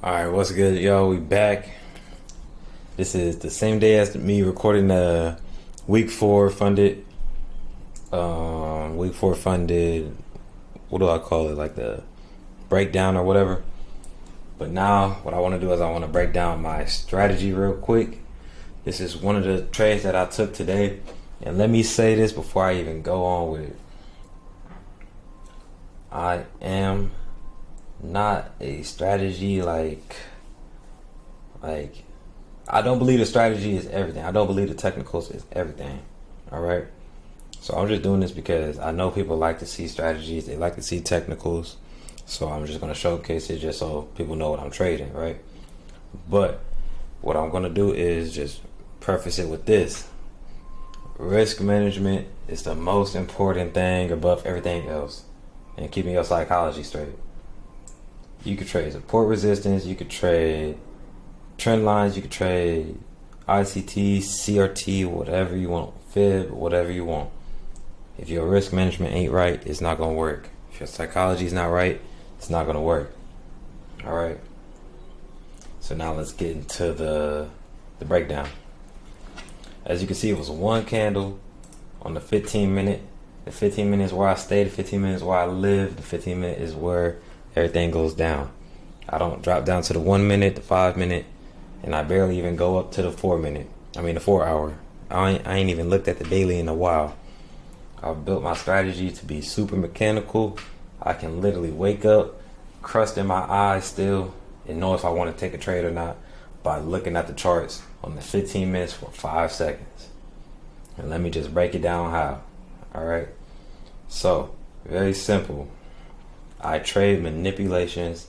Alright, what's good, y'all? We back. This is the same day as me recording the week four funded, what do I call it? Like the breakdown or whatever. But now, what I want to do is I want to break down my strategy real quick. This is one of the trades that I took today. And let me say this before I even go on with it. I am not a strategy like I don't believe the strategy is everything. I don't believe the technicals is everything. Alright? So I'm just doing this because I know people like to see strategies, they like to see technicals. So I'm just gonna showcase it just so people know what I'm trading, right? But what I'm gonna do is just preface it with this. Risk management is the most important thing above everything else. And keeping your psychology straight. You could trade support resistance, you could trade trend lines, you could trade ICT, CRT, whatever you want, fib, whatever you want. If your risk management ain't right, it's not gonna work. If your psychology is not right, it's not gonna work. Alright. So now let's get into the breakdown. As you can see, it was one candle on the 15 minute. The 15 minutes where I stay, the 15 minutes where I live, the 15 minute is where everything goes down. I don't drop down to the 1 minute, the 5 minute, and I barely even go up to the the 4 hour. I ain't even looked at the daily in a while. I've built my strategy to be super mechanical. I can literally wake up, crust in my eyes still, and know if I want to take a trade or not by looking at the charts on the 15 minutes for 5 seconds. And let me just break it down how. Alright? So, very simple. I trade manipulations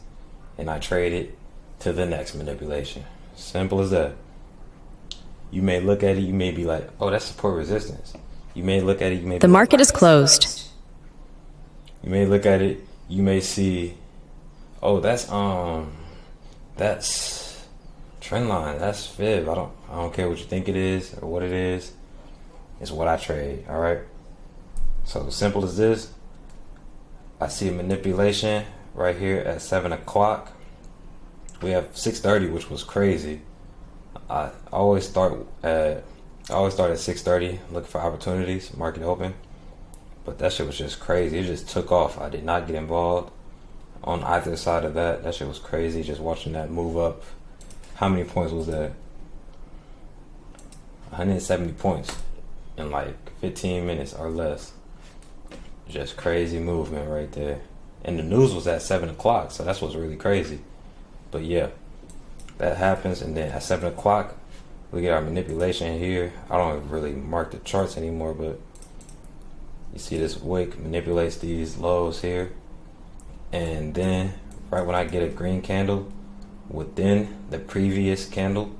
and I trade it to the next manipulation. Simple as that. You may look at it, you may be like, oh, that's support resistance. You may look at it, you may be The market is closed. You may look at it, you may see, oh, that's trend line, that's fib. I don't care what you think it is or what it is. It's what I trade, alright? So simple as this. I see a manipulation right here at 7 o'clock. We have 6:30, which was crazy. I always start at 6:30 looking for opportunities, market open. But that shit was just crazy. It just took off. I did not get involved on either side of that. That shit was crazy, just watching that move up. How many points was that? 170 points in like 15 minutes or less. Just crazy movement right there. And the news was at 7 o'clock, so that's what's really crazy. But yeah, that happens, and then at 7 o'clock, we get our manipulation here. I don't really mark the charts anymore, but you see this wick manipulates these lows here. And then, right when I get a green candle within the previous candle,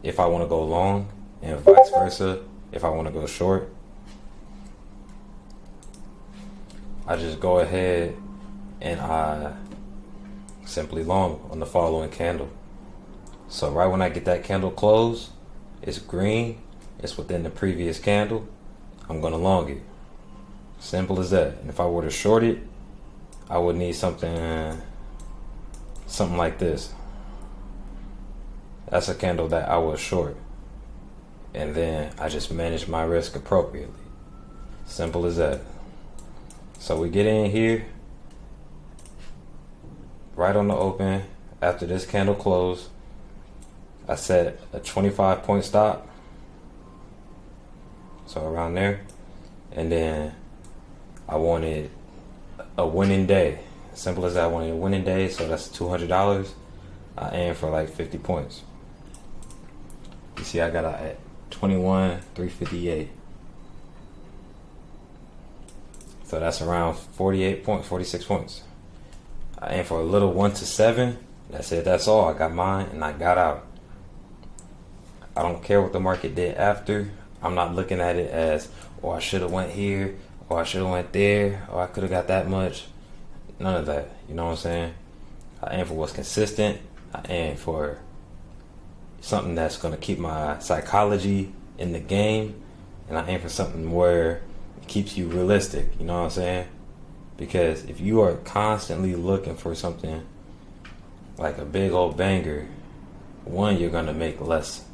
if I want to go long, and vice versa, if I want to go short, I just go ahead and I simply long on the following candle. So right when I get that candle close, it's green, it's within the previous candle, I'm gonna long it. Simple as that. And if I were to short it, I would need something like this. That's a candle that I was short. And then I just manage my risk appropriately. Simple as that. So we get in here, right on the open, after this candle closed, I set a 25 point stop, so around there, and then I wanted a winning day. Simple as that, I wanted a winning day, so that's $200. I aim for like 50 points. You see I got at 21,358. So that's around 46 points. I aim for a little 1 to 7. That's it, that's all. I got mine and I got out. I don't care what the market did after. I'm not looking at it as, oh, I should have went here, or I should have went there, or I could have got that much. None of that, you know what I'm saying? I aim for what's consistent. I aim for something that's going to keep my psychology in the game. And I aim for something where keeps you realistic, you know what I'm saying? Because if you are constantly looking for something like a big old banger, one, you're gonna make less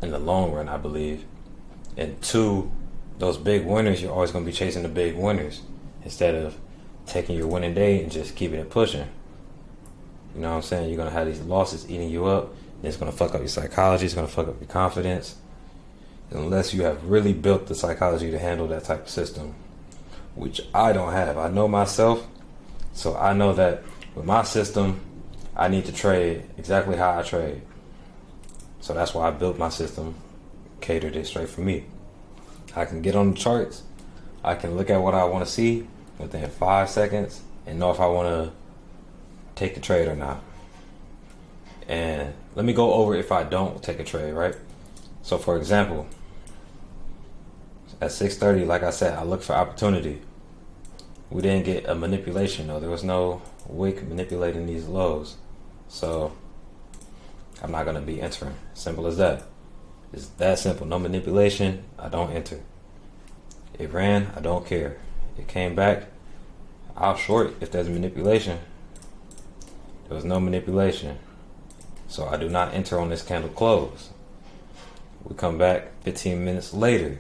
in the long run, I believe. And two, those big winners, you're always gonna be chasing the big winners instead of taking your winning day and just keeping it pushing. You know what I'm saying? You're gonna have these losses eating you up, and it's gonna fuck up your psychology, it's gonna fuck up your confidence. Unless you have really built the psychology to handle that type of system, which I don't have. I know myself, so I know that with my system, I need to trade exactly how I trade. So that's why I built my system, catered it straight for me. I can get on the charts, I can look at what I want to see within 5 seconds and know if I want to take the trade or not. And let me go over if I don't take a trade, right? So for example, at 6:30, like I said, I looked for opportunity. We didn't get a manipulation though. There was no wick manipulating these lows. So I'm not gonna be entering. Simple as that. It's that simple. No manipulation, I don't enter. It ran, I don't care. It came back, I'll short if there's manipulation. There was no manipulation, so I do not enter on this candle close. We come back 15 minutes later.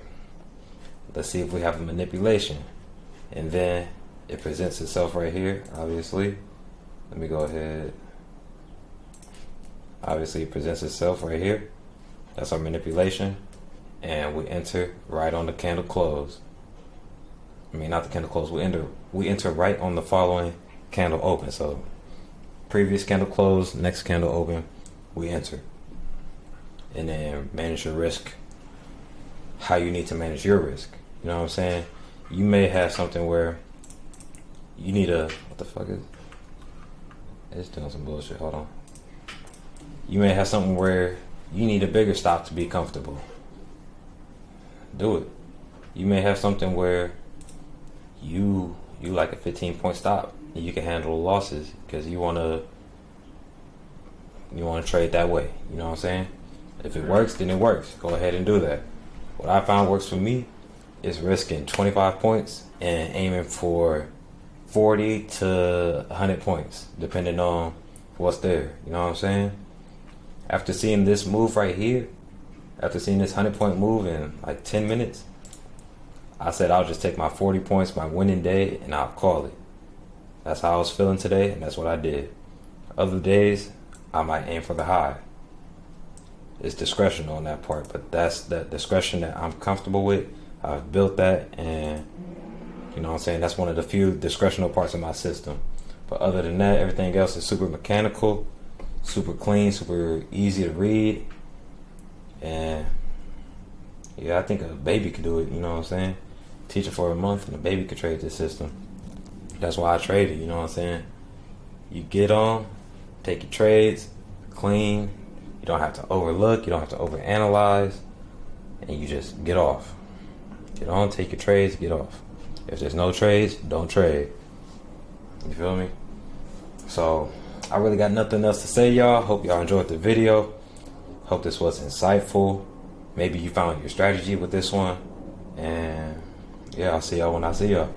Let's see if we have a manipulation. And then it presents itself right here, obviously. Let me go ahead. Obviously it presents itself right here. That's our manipulation. And we enter right on the candle close. I mean, not the candle close. We enter right on the following candle open. So previous candle close, next candle open, we enter. And then manage your risk how you need to manage your risk. You know what I'm saying? You may have something where you need a, what the fuck is, it's doing some bullshit, hold on. You may have something where you need a bigger stop to be comfortable. Do it. You may have something where you like a 15-point stop and you can handle the losses because you wanna trade that way. You know what I'm saying? If it works, then it works. Go ahead and do that. What I found works for me is risking 25 points and aiming for 40 to 100 points, depending on what's there. You know what I'm saying? After seeing this move right here, after seeing this 100-point move in like 10 minutes, I said I'll just take my 40 points, my winning day, and I'll call it. That's how I was feeling today, and that's what I did. Other days, I might aim for the high. It's discretion on that part, but that's the discretion that I'm comfortable with. I've built that, and you know what I'm saying, that's one of the few discretional parts of my system. But other than that, everything else is super mechanical, super clean, super easy to read. And yeah, I think a baby could do it, you know what I'm saying? Teach it for a month and a baby could trade this system. That's why I trade it, you know what I'm saying? You get on, take your trades, clean. You don't have to overlook, you don't have to overanalyze, and you just get off. Get on, take your trades, get off. If there's no trades, don't trade. You feel me? So I really got nothing else to say, y'all. Hope y'all enjoyed the video. Hope this was insightful. Maybe you found your strategy with this one. And yeah, I'll see y'all when I see y'all.